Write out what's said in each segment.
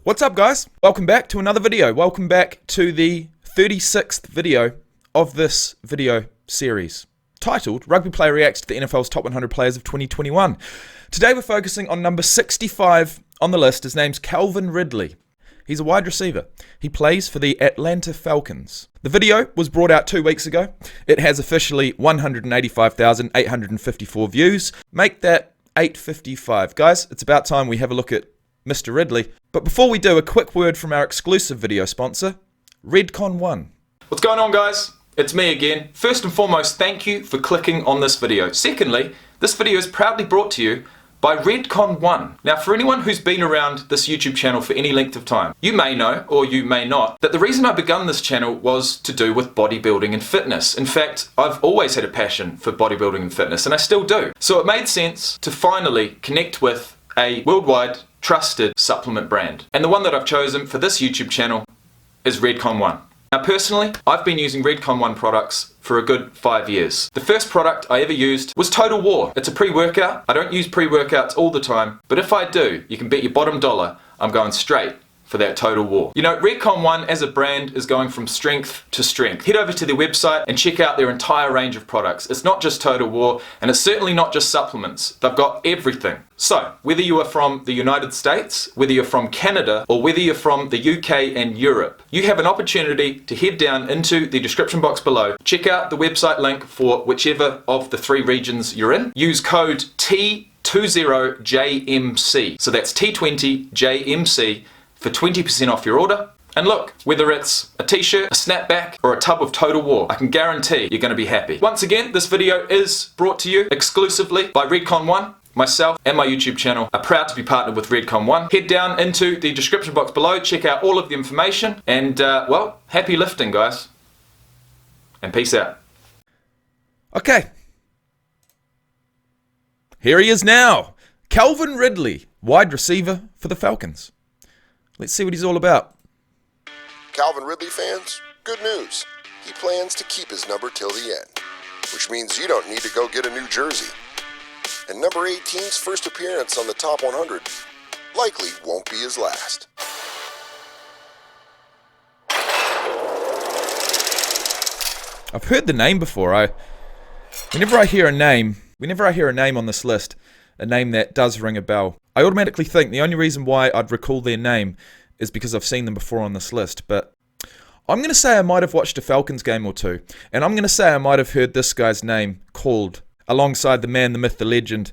What's up, guys? Welcome back to another video. Welcome back to the 36th video of this video series, titled Rugby Player Reacts to the NFL's Top 100 Players of 2021. Today we're focusing on number 65 on the list. His name's CALVIN RIDLEY. He's a wide receiver. He plays for the ATLANTA FALCONS. The video was brought out 2 weeks ago. It has officially 185,854 views. Make that 855. Guys, it's about time we have a look at Mr. Ridley. But before we do, a quick word from our exclusive video sponsor, Redcon One. What's going on, guys? It's me again. First and foremost, thank you for clicking on this video. Secondly, this video is proudly brought to you by Redcon One. Now, for anyone who's been around this YouTube channel for any length of time, you may know, or you may not, that the reason I begun this channel was to do with bodybuilding and fitness. In fact, I've always had a passion for bodybuilding and fitness, and I still do. So it made sense to finally connect with a worldwide trusted supplement brand. And the one that I've chosen for this YouTube channel is Redcon One. Now personally, I've been using Redcon One products for a good 5 years. The first product I ever used was Total War. It's a pre-workout. I don't use pre-workouts all the time, but if I do, you can bet your bottom dollar I'm going straight for that Total War. You know, Redcon One as a brand is going from strength to strength. Head over to their website and check out their entire range of products. It's not just Total War, and it's certainly not just supplements. They've got everything. So, whether you are from the United States, whether you're from Canada, or whether you're from the UK and Europe, you have an opportunity to head down into the description box below, check out the website link for whichever of the 3 regions you're in, use code T20JMC, so that's T20JMC, for 20% off your order. And look, whether it's a t-shirt, a snapback, or a tub of Total War, I can guarantee you're going to be happy. Once again, this video is brought to you exclusively by Redcon One. Myself and my YouTube channel are proud to be partnered with Redcon One. Head down into the description box below, check out all of the information, and well, happy lifting, guys. And peace out. Okay. Here he is now. CALVIN RIDLEY, wide receiver for the Falcons. Let's see what he's all about. CALVIN RIDLEY fans, good news. He plans to keep his number till the end, which means you don't need to go get a new jersey. And number 18's first appearance on the top 100 likely won't be his last. I've heard the name before. Whenever I hear a name on this list, a name that does ring a bell, I automatically think the only reason why I'd recall their name is because I've seen them before on this list. But I'm going to say I might have watched a Falcons game or two, and I'm going to say I might have heard this guy's name called alongside the man, the myth, the legend,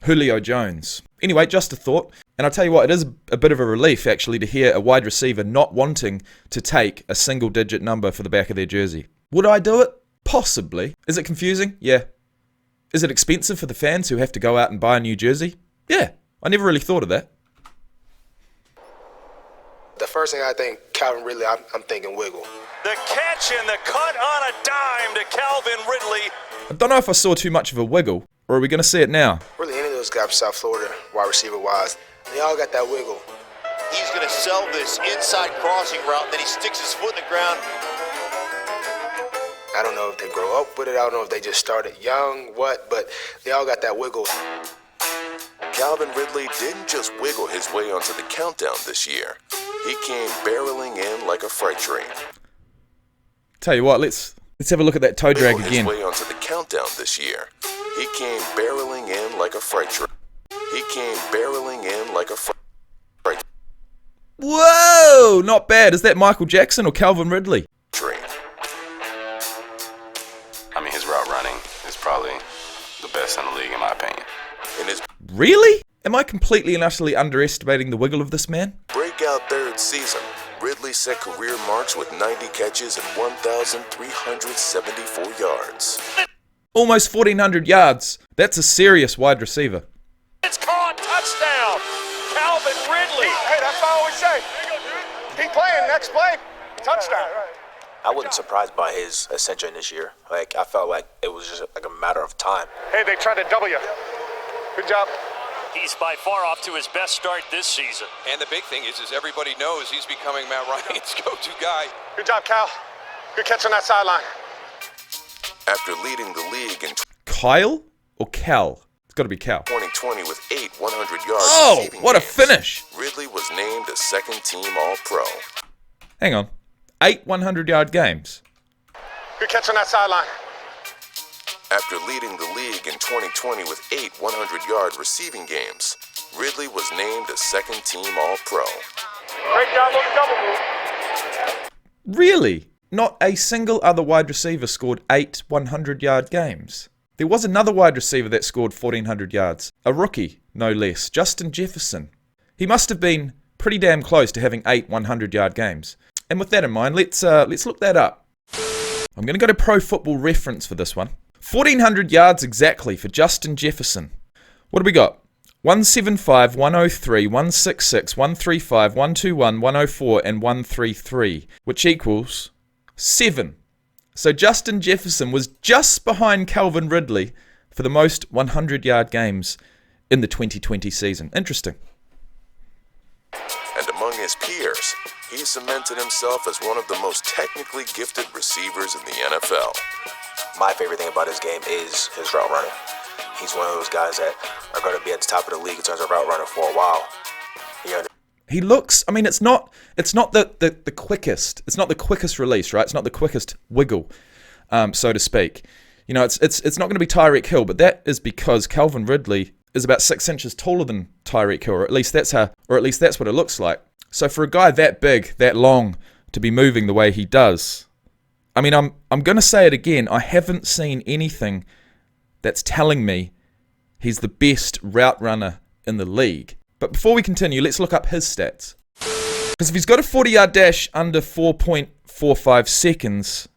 Julio Jones. Anyway, just a thought. And I'll tell you what, it is a bit of a relief actually to hear a wide receiver not wanting to take a single-digit number for the back of their jersey. Would I do it? Possibly. Is it confusing? Yeah. Is it expensive for the fans who have to go out and buy a new jersey? Yeah. I never really thought of that. The first thing I think, CALVIN RIDLEY, I'm thinking wiggle. The catch and the cut on a dime to CALVIN RIDLEY. I don't know if I saw too much of a wiggle, or are we going to see it now? Really, any of those guys from South Florida, wide receiver-wise, they all got that wiggle. He's going to sell this inside crossing route, then he sticks his foot in the ground. I don't know if they grow up with it, I don't know if they just started young, what, but they all got that wiggle. CALVIN RIDLEY didn't just wiggle his way onto the countdown this year. He came barreling in like a freight train. Tell you what, let's have a look at that toe drag again. His way onto the countdown this year. He came barreling in like a freight train. He came barreling in like a freight. Whoa, not bad. Is that Michael Jackson or CALVIN RIDLEY? Train. I mean, his route running is probably the best in the league, in my opinion. In his Really? Am I completely and utterly underestimating the wiggle of this man? breakout third season, Ridley set career marks with 90 catches and 1,374 yards. Almost 1,400 yards. That's a serious wide receiver. It's caught. Touchdown. CALVIN RIDLEY. Hey, that's what I always say. Keep playing. Next play. Touchdown. I wasn't surprised by his ascension this year. Like, I felt like it was just like a matter of time. Hey, they tried to double you. Good job. He's by far off to his best start this season. And the big thing is everybody knows he's becoming Matt Ryan's go-to guy. Good job, Cal. Good catch on that sideline. After leading the league in Kyle or Cal? It's got to be Cal. 2020 with 8 100-yard Oh, receiving what a games, finish. Ridley was named a second-team All-Pro. Hang on. 8 100-yard games. Good catch on that sideline. After leading the league in 2020 with 8 100-yard receiving games, Ridley was named a second-team All-Pro. Great job on the double move. Really? Not a single other wide receiver scored 8 100-yard games. There was another wide receiver that scored 1,400 yards. A rookie, no less. Justin Jefferson. He must have been pretty damn close to having 8 100-yard games. And with that in mind, let's look that up. I'm going to go to Pro Football Reference for this one. 1,400 yards exactly for Justin Jefferson. What do we got? 175, 103, 166, 135, 121, 104, and 133, which equals 7. So Justin Jefferson was just behind Calvin Ridley for the most 100-yard games in the 2020 season. Interesting. And among his peers, he cemented himself as one of the most technically gifted receivers in the NFL. My favorite thing about his game is his route running. He's one of those guys that are going to be at the top of the league in terms of route running for a while. He looks, I mean, it's not the quickest. It's not the quickest release, right? It's not the quickest wiggle, so to speak. You know, it's not going to be Tyreek Hill, but that is because Calvin Ridley is about 6 inches taller than Tyreek Hill, or at least that's what it looks like. So for a guy that big, that long, to be moving the way he does, I mean, I'm going to say it again. I haven't seen anything that's telling me he's the best route runner in the league. But before we continue, let's look up his stats. Because if he's got a 40-yard dash under 4.45 seconds,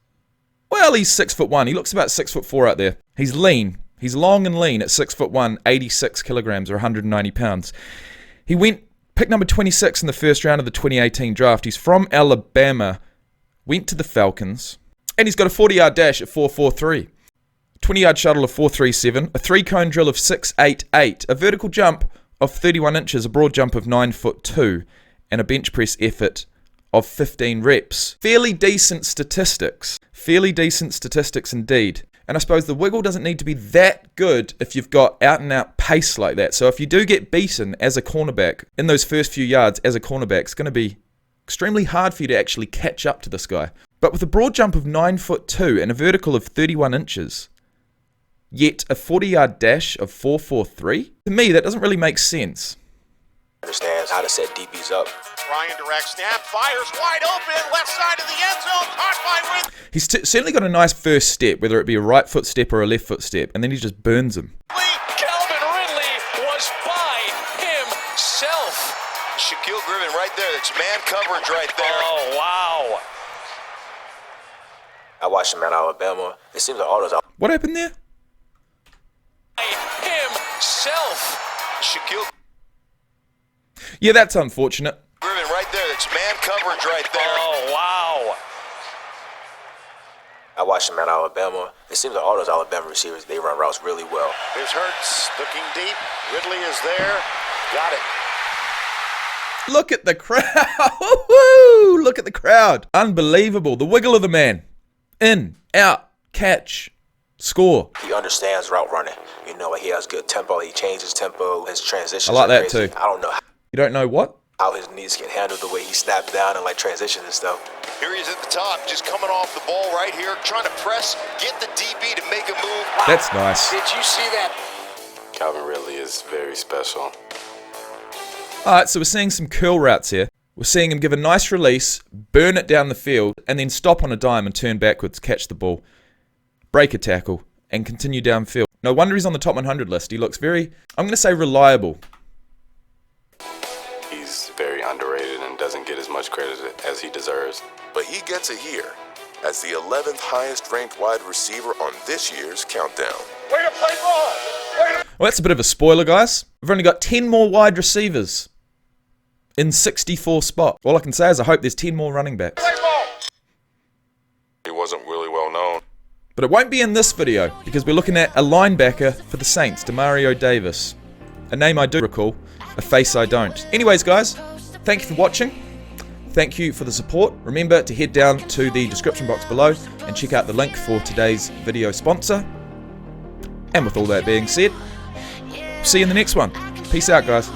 well, he's 6'1". He looks about 6'4" out there. He's lean. He's long and lean at 6'1", 86 kilograms or 190 pounds. He went pick number 26 in the first round of the 2018 draft. He's from Alabama, went to the Falcons, and he's got a 40-yard dash at 4.43. 20-yard shuttle of 4.37, a 3-cone drill of 6.88, a vertical jump of 31 inches, a broad jump of 9'2", and a bench press effort of 15 reps. Fairly decent statistics. Fairly decent statistics indeed. And I suppose the wiggle doesn't need to be that good if you've got out-and-out pace like that. So if you do get beaten as a cornerback in those first few yards as a cornerback, it's going to be extremely hard for you to actually catch up to this guy. But with a broad jump of 9'2" and a vertical of 31 inches, yet a 40-yard dash of 4.43, to me that doesn't really make sense. Understands how to set DBs up. Ryan direct snap, fires wide open, left side of the end zone, caught by Ridley. He's certainly got a nice first step, whether it be a right foot step or a left foot step, and then he just burns him. Calvin Ridley was by himself. Shaquille Griffin right there. That's man coverage right there. Oh, wow. I watched him at Alabama. It seems like all those. What happened there? Himself. Shaquille Yeah, that's unfortunate. Griffin right there. That's man coverage right there. Oh, wow. I watched him at Alabama. It seems like all those Alabama receivers, they run routes really well. Here's Hurts looking deep. Ridley is there. Got it. Look at the crowd. Woo-hoo! Look at the crowd. Unbelievable. The wiggle of the man. In, out, catch, score. He understands route running. You know, he has good tempo. He changes tempo. His transitions I like are that crazy. too. I don't know You don't know what? how his knees can handle the way he snaps down and like transitions and stuff. Here he is at the top, just coming off the ball right here, trying to press, get the DB to make a move. That's nice. Did you see that? Calvin Ridley is very special. Alright, so we're seeing some curl routes here. We're seeing him give a nice release, burn it down the field, and then stop on a dime and turn backwards, catch the ball, break a tackle, and continue downfield. No wonder he's on the top 100 list. He looks very, I'm going to say, reliable. He's very underrated and doesn't get as much credit as he deserves. But he gets it here as the 11th highest ranked wide receiver on this year's countdown. Way to play ball. Well, that's a bit of a spoiler, guys. We've only got 10 more wide receivers in 64 spots. All I can say is I hope there's 10 more running backs. Play ball. He wasn't really well known. But it won't be in this video because we're looking at a linebacker for the Saints, Demario Davis. A name I do recall, a face I don't. Anyways, guys, thank you for watching. Thank you for the support. Remember to head down to the description box below and check out the link for today's video sponsor. And with all that being said, see you in the next one. Peace out, guys.